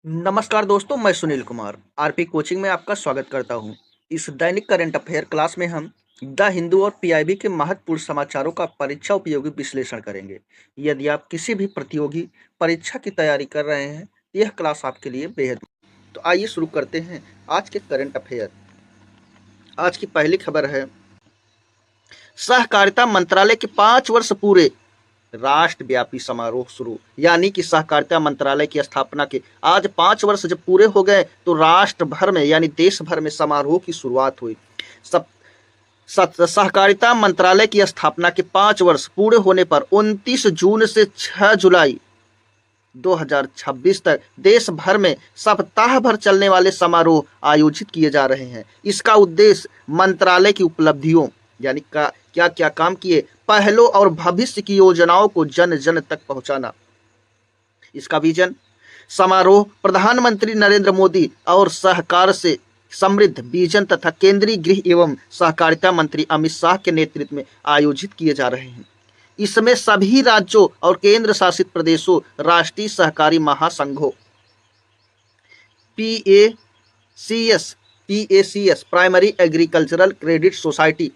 नमस्कार दोस्तों, मैं सुनील कुमार आरपी कोचिंग में आपका स्वागत करता हूं। इस दैनिक करंट अफेयर क्लास में हम द हिंदू और पीआईबी के महत्वपूर्ण समाचारों का परीक्षा उपयोगी विश्लेषण करेंगे। यदि आप किसी भी प्रतियोगी परीक्षा की तैयारी कर रहे हैं, यह क्लास आपके लिए बेहद। तो आइए शुरू करते हैं आज के करंट अफेयर। आज की पहली खबर है, सहकारिता मंत्रालय के 5 वर्ष पूरे, राष्ट्रव्यापी समारोह शुरू। यानी कि सहकारिता मंत्रालय की स्थापना के आज 5 वर्ष जब पूरे हो गए तो राष्ट्र भर में यानी देश भर में समारोह की शुरुआत हुई। सब सहकारिता मंत्रालय की स्थापना के 5 वर्ष पूरे होने पर 29 जून से 6 जुलाई 2026 तक देश भर में सप्ताह भर चलने वाले समारोह आयोजित किए जा रहे हैं। इसका उद्देश्य मंत्रालय की उपलब्धियों यानी क्या क्या काम किए, पहलों और भविष्य की योजनाओं को जन जन तक पहुंचाना। इसका विजन, समारोह प्रधानमंत्री नरेंद्र मोदी और सहकार से समृद्ध विजन तथा केंद्रीय गृह एवं सहकारिता मंत्री अमित शाह के नेतृत्व में आयोजित किए जा रहे हैं। इसमें सभी राज्यों और केंद्र शासित प्रदेशों, राष्ट्रीय सहकारी महासंघों PACS primary agricultural credit society,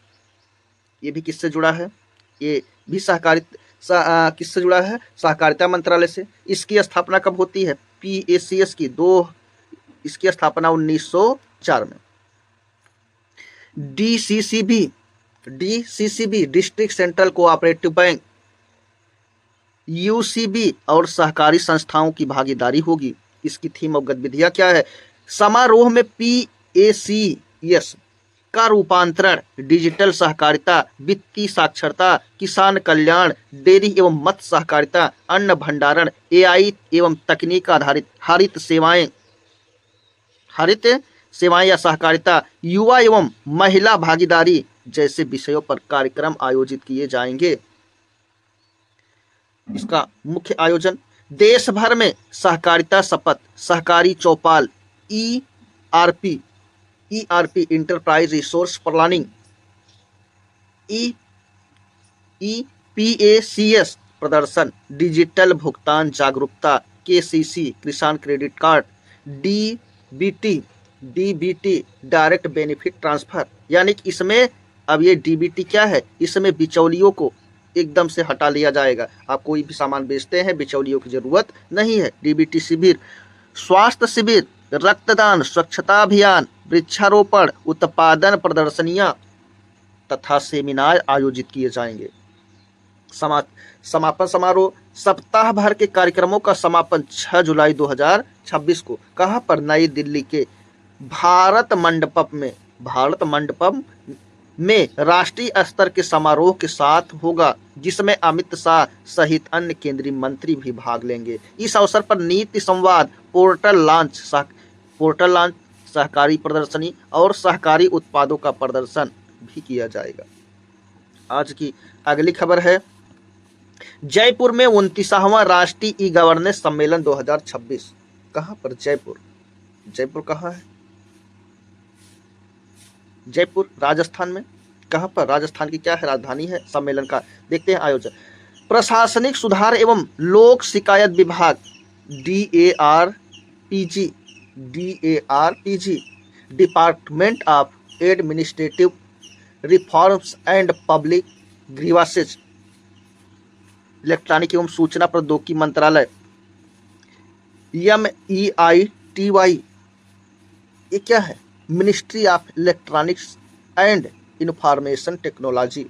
ये भी किससे जुड़ा है? ये भी किससे जुड़ा है? सहकारिता मंत्रालय से। इसकी स्थापना कब होती है? पीएसीएस की इसकी स्थापना 1904 में। DCCB district central cooperative bank, UCB और सहकारी संस्थाओं की भागीदारी होगी। इसकी थीम और गतिविधियां क्या है? समारोह में पीएसीएस का रूपांतरण, डिजिटल सहकारिता, वित्तीय साक्षरता, किसान कल्याण, डेयरी एवं मत्स्य सहकारिता, अन्न भंडारण, एआई एवं तकनीक आधारित हरित सेवाएं या सहकारिता, युवा एवं महिला भागीदारी जैसे विषयों पर कार्यक्रम आयोजित किए जाएंगे। इसका मुख्य आयोजन, देश भर में सहकारिता शपथ, सहकारी चौपाल, ईआरपी इंटरप्राइज रिसोर्स प्लानिंग, ईपीएसीएस प्रदर्शन, डिजिटल भुगतान जागरूकता, केसीसी किसान credit card, DBT direct benefit transfer. यानी कि इसमें अब ये डीबीटी क्या है? इसमें बिचौलियों को एकदम से हटा लिया जाएगा। आप कोई भी सामान बेचते हैं, बिचौलियों की जरूरत नहीं है। डीबीटी शिविर, स्वास्थ्य शिविर, रक्तदान, स्वच्छता अभियान, वृक्षारोपण, उत्पादन प्रदर्शनियां तथा सेमिनार आयोजित किए जाएंगे। समापन समारोह, सप्ताह भर के कार्यक्रमों का समापन 6 जुलाई 2026 को कहां पर? नई दिल्ली के भारत मंडपम में राष्ट्रीय स्तर के समारोह के साथ होगा, जिसमें अमित शाह सहित अन्य केंद्रीय मंत्री भी भाग लेंगे। इस अवसर पर नीति संवाद, पोर्टल लॉन्च, सहकारी प्रदर्शनी और सहकारी उत्पादों का प्रदर्शन भी किया जाएगा। आज की अगली खबर है, जयपुर में 29वां राष्ट्रीय ई गवर्नेंस सम्मेलन 2026। कहां पर? जयपुर कहां है? जयपुर राजस्थान में। कहां पर? राजस्थान की क्या है? राजधानी है सम्मेलन का। देखते हैं आयोजन, प्रशासनिक सुधार एवं लोक शिकायत विभाग, DARPG, department of administrative reforms and public grievances, electronic एवं सूचना प्रौद्योगिकी मंत्रालय, MEITY, ये क्या है? Ministry of electronics and information technology,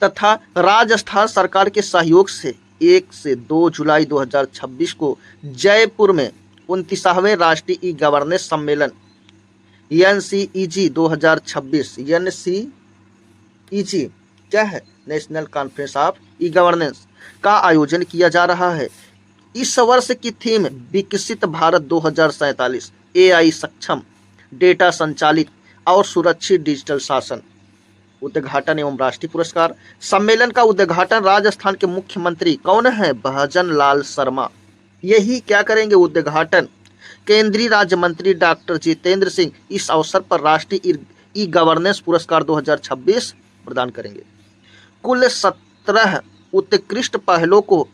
तथा राजस्थान सरकार के सहयोग से 1 से 2 जुलाई 2026 को जयपुर में 29वें राष्ट्रीय ई गवर्नेंस सम्मेलन NCEG 2026, NCEG क्या है? National conference of e governance का आयोजन किया जा रहा है। इस वर्ष की थीम विकसित भारत 2047, AI सक्षम, डेटा संचालित और सुरक्षित डिजिटल शासन। उद्घाटन एवं राष्ट्रीय पुरस्कार, सम्मेलन का उद्घाटन राजस्थान के मुख्यमंत्री कौन है? भजन लाल शर्मा, यही क्या करेंगे? उद्घाटन। केंद्रीय राज्य मंत्री डॉक्टर जितेंद्र सिंह इस अवसर पर राष्ट्रीय ई गवर्नेंस पुरस्कार 2026 प्रदान करेंगे। कुल 17 उत्कृष्ट पहलों को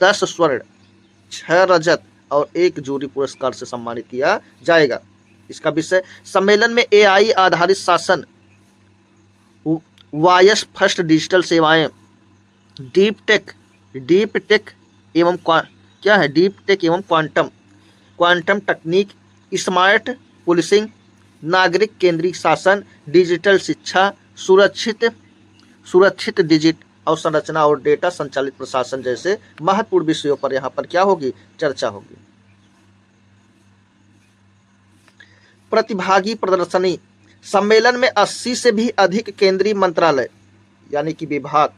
10 स्वर्ण, 6 रजत और एक जूरी पुरस्कार से सम्मानित किया जाएगा। इसका विषय सम्मेलन में एआई आधारित शासन, वॉयस फर्स्ट डिजिटल सेवाएं, डीप टेक एवं क्या है डीप टेक एवं क्वांटम तकनीक, स्मार्ट पुलिसिंग, नागरिक केंद्रित शासन, डिजिटल शिक्षा, सुरक्षित डिजिट अवसंरचना और डेटा संचालित प्रशासन जैसे महत्वपूर्ण विषयों पर यहाँ पर क्या होगी, चर्चा होगी। प्रतिभागी प्रदर्शनी, सम्मेलन में 80 से भी अधिक केंद्रीय मंत्रालय यानी कि विभाग,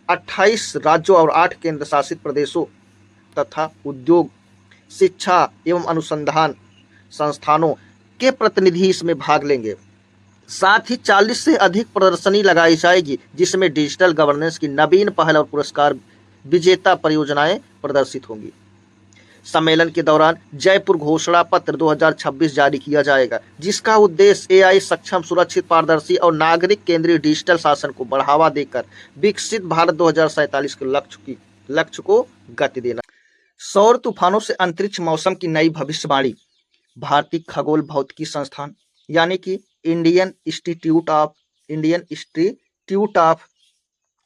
28 राज्यों और 8 केंद्र शासित प्रदेशों तथा उद्योग, शिक्षा एवं अनुसंधान संस्थानों के प्रतिनिधि इसमें भाग लेंगे। साथ ही 40 से अधिक प्रदर्शनी लगाई जाएगी जिसमें डिजिटल गवर्नेंस की नवीन पहल और पुरस्कार विजेता परियोजनाएं प्रदर्शित होंगी। सम्मेलन के दौरान जयपुर घोषणा पत्र 2026 जारी किया जाएगा जिसका उद्देश्य एआई सक्षम, सुरक्षित, पारदर्शी और नागरिक केंद्रीय डिजिटल शासन को बढ़ावा देकर विकसित भारत 2047 के लक्ष्य को गति देना। सौर तूफानों से अंतरिक्ष मौसम की नई भविष्यवाणी, भारतीय खगोल भौतिकी संस्थान यानी कि Indian institute of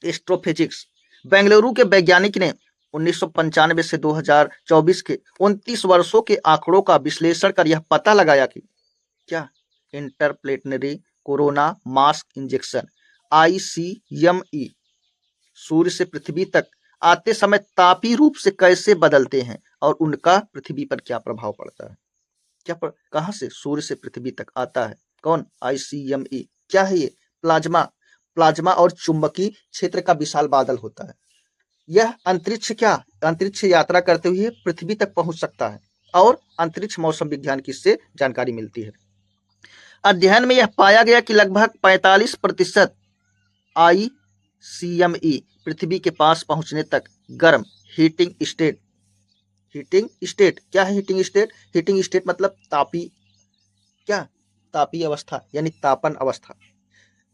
astrophysics Bengaluru के वैज्ञानिक ने 1995 से 2024 के 29 वर्षों के आंकड़ों का विश्लेषण कर यह पता लगाया कि क्या इंटरप्लेनेटरी कोरोना मास इंजेक्शन ICME सूर्य से पृथ्वी तक आते समय तापी रूप से कैसे बदलते हैं और उनका पृथ्वी पर क्या प्रभाव पड़ता है। कहां से सूर्य से पृथ्वी तक आता है, कौन, ICME। क्या है ये, प्लाज्मा और चुंबकीय क्षेत्र का विशाल बादल होता है। यह अंतरिक्ष यात्रा करते हुए पृथ्वी तक पहुंच सकता है और अंतरिक्ष मौसम विज्ञान की इससे जानकारी मिलती है। अध्ययन में यह पाया गया कि लगभग 45% ICME पृथ्वी के पास पहुंचने तक गर्म हीटिंग स्टेट। क्या है हीटिंग स्टेट मतलब तापी अवस्था यानी तापन अवस्था।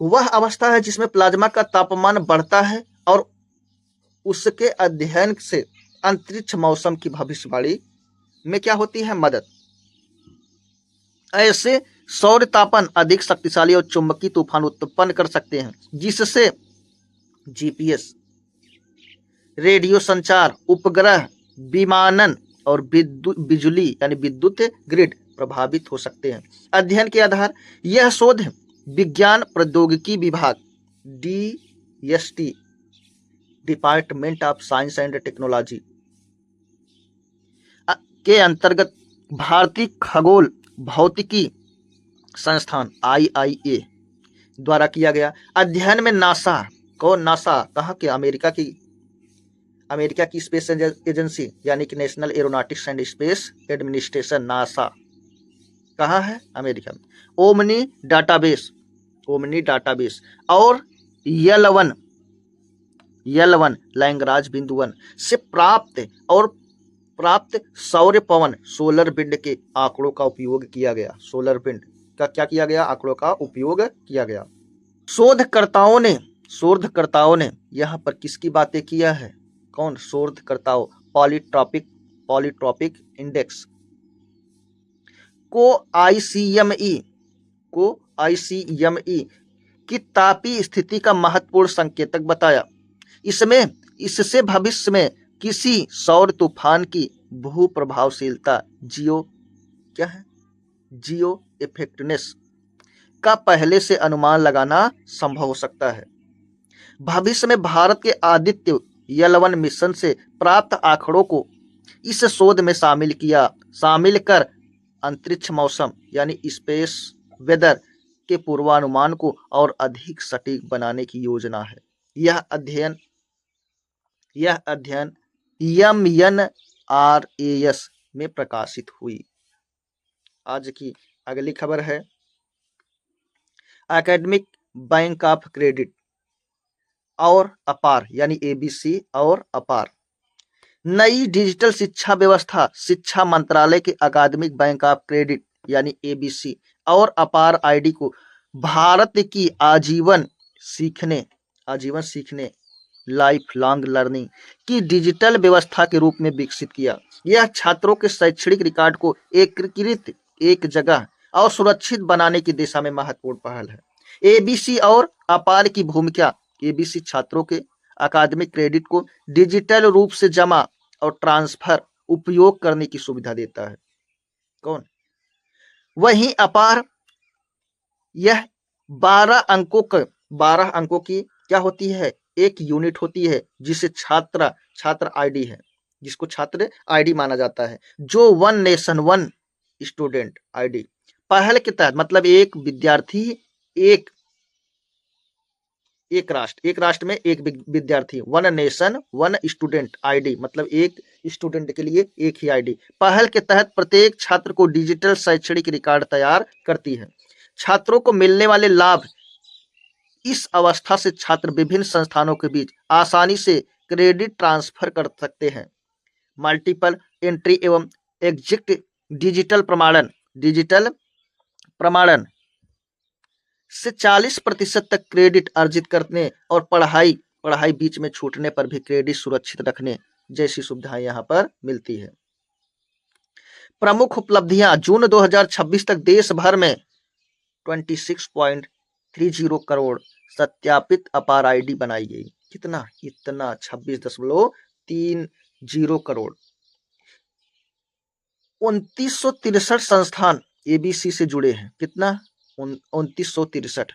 वह अवस्था है जिसमें प्लाज्मा का तापमान बढ़ता है और उसके अध्ययन से अंतरिक्ष मौसम की भविष्यवाणी में क्या होती है, मदद। ऐसे सौर तापन अधिक शक्तिशाली और चुंबकीय तूफान उत्पन्न कर सकते हैं जिससे GPS, रेडियो संचार, उपग्रह, विमानन और बिजली यानी विद्युत ग्रिड प्रभावित हो सकते हैं। अध्ययन के आधार यह शोध विज्ञान प्रौद्योगिकी विभाग DST department of science and technology के अंतर्गत भारतीय खगोल भौतिकी संस्थान IIA द्वारा किया गया। अध्ययन में नासा कहाँ के, अमेरिका की स्पेस एजेंसी यानी कि national aeronautics and space administration NASA कहाँ है, अमेरिका में। ओमनी डाटाबेस और L1 लैंग्राज बिंदु 1 से प्राप्त सौर पवन सोलर विंड के आंकड़ों का उपयोग किया गया। सोलर विंड का क्या किया गया, आंकड़ों का उपयोग किया गया। शोधकर्ताओं ने यहाँ पर किसकी बातें किया है, कौन शोधकर्ताओं, पॉलीट्रॉपिक इंडेक्स को ICME की तापी स्थिति का महत्वपूर्ण संकेतक बताया। इससे भविष्य में किसी सौर तूफान की भू प्रभावशीलता जियो इफेक्टनेस का पहले से अनुमान लगाना संभव हो सकता है। भविष्य में भारत के आदित्य L1 मिशन से प्राप्त आंकड़ों को इस शोध में शामिल कर अंतरिक्ष मौसम यानी स्पेस वेदर के पूर्वानुमान को और अधिक सटीक बनाने की योजना है। यह अध्ययन MNRAS में प्रकाशित हुई। आज की अगली खबर है एकेडमिक बैंक ऑफ क्रेडिट और अपार यानी ABC और अपार। नई डिजिटल शिक्षा व्यवस्था शिक्षा मंत्रालय के अकादमिक बैंक ऑफ क्रेडिट यानी ABC और अपार ID को भारत की आजीवन सीखने लाइफ लॉन्ग लर्निंग की डिजिटल व्यवस्था के रूप में विकसित किया। यह छात्रों के शैक्षणिक रिकॉर्ड को एकीकृत, एक जगह और सुरक्षित बनाने की दिशा में महत्वपूर्ण पहल है। एबीसी और अपार की भूमिका। एबीसी छात्रों के अकादमिक क्रेडिट को डिजिटल रूप से जमा और ट्रांसफर उपयोग करने की सुविधा देता है। कौन? वहीं अपार यह 12 अंकों की क्या होती है? एक यूनिट होती है जिसे छात्र आईडी है, जिसको छात्र आईडी माना जाता है, जो one nation one student ID पहल के तहत, मतलब एक विद्यार्थी एक राष्ट्र में एक विद्यार्थी, one nation one student ID, मतलब एक स्टूडेंट के लिए एक ही आईडी पहल के तहत प्रत्येक छात्र को डिजिटल शैक्षणिक रिकॉर्ड तैयार करती है। छात्रों को मिलने वाले लाभ। इस अवस्था से छात्र विभिन्न संस्थानों के बीच आसानी से क्रेडिट ट्रांसफर कर सकते हैं। मल्टीपल एंट्री एवं एग्जिट डिजिटल प्रमाणन से 40% तक क्रेडिट अर्जित करने और पढ़ाई बीच में छूटने पर भी क्रेडिट सुरक्षित रखने जैसी सुविधाएं यहाँ पर मिलती है। प्रमुख उपलब्धियां। जून 2026 तक देश भर में 26.30 करोड़ सत्यापित अपार आईडी बनाई गई। कितना? इतना 26.30 करोड़। 2963 संस्थान एबीसी से जुड़े हैं। कितना? 2963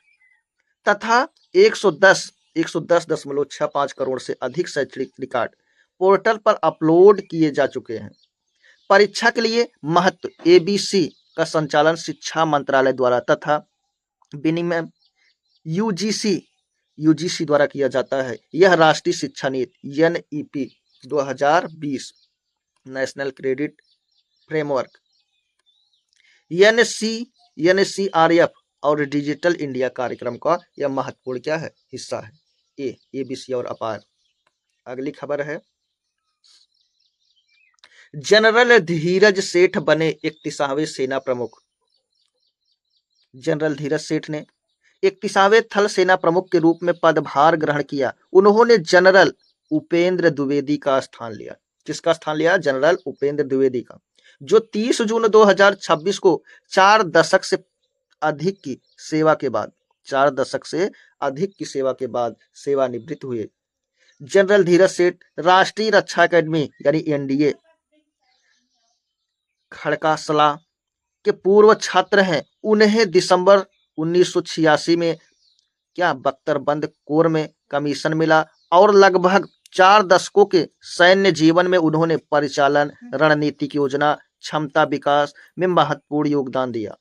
तथा 110.65 करोड़ से अधिक शैक्षणिक रिकॉर्ड पोर्टल पर अपलोड किए जा चुके हैं। परीक्षा के लिए महत्व। एबीसी का संचालन शिक्षा मंत्रालय द्वारा तथा विनिमय यूजीसी द्वारा किया जाता है। यह राष्ट्रीय शिक्षा नीति NEP 2020 national credit framework NCRF और डिजिटल इंडिया कार्यक्रम का यह महत्वपूर्ण क्या है? हिस्सा है। एबीसी और अपार। अगली खबर है, जनरल धीरज सेठ बने 31वें सेना प्रमुख। जनरल धीरज सेठ ने 31वें थल सेना प्रमुख के रूप में पदभार ग्रहण किया। उन्होंने जनरल उपेंद्र द्विवेदी का स्थान लिया। किसका स्थान लिया? जनरल उपेंद्र द्विवेदी का, जो 30 जून 2026 को 4 दशक से अधिक की सेवा के बाद सेवानिवृत्त हुए। जनरल धीरज सेठ राष्ट्रीय रक्षा अकादमी यानी एनडीए खड़कासला के पूर्व छात्र हैं। उन्हें दिसंबर 1986 में बख्तरबंद कोर में कमीशन मिला और लगभग 4 दशकों के सैन्य जीवन में उन्होंने परिचालन, रणनीतिक योजना, क्षमता विकास में महत्वपूर्ण योगदान दिया।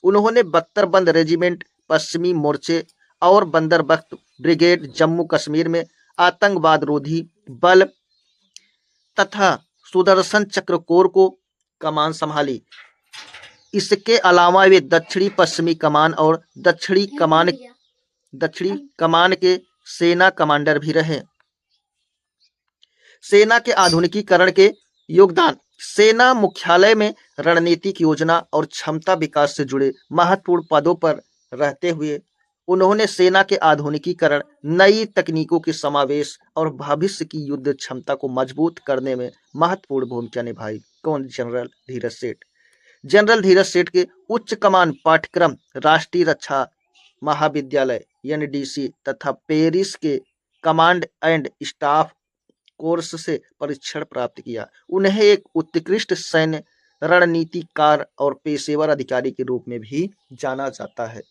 उन्होंने बख्तरबंद रेजिमेंट, पश्चिमी मोर्चे और बंदरबख्त ब्रिगेड, जम्मू कश्मीर में आतंकवाद रोधी बल तथा सुदर्शन चक्र कोर को कमान संभाली। इसके अलावा वे दक्षिणी पश्चिमी कमान और दक्षिणी कमान के सेना कमांडर भी रहे। सेना के आधुनिकीकरण के योगदान। सेना मुख्यालय में रणनीतिक योजना और क्षमता विकास से जुड़े महत्वपूर्ण पदों पर रहते हुए उन्होंने सेना के आधुनिकीकरण, नई तकनीकों के समावेश और भविष्य की युद्ध क्षमता को मजबूत करने में महत्वपूर्ण भूमिका निभाई। कौन? जनरल धीरज सेठ। जनरल धीरज सेठ के उच्च कमान पाठ्यक्रम राष्ट्रीय रक्षा महाविद्यालय एनडीसी तथा पेरिस के कमांड एंड स्टाफ कोर्स से परीक्षण प्राप्त किया। उन्हें एक उत्कृष्ट सैन्य रणनीतिकार और पेशेवर अधिकारी के रूप में भी जाना जाता है।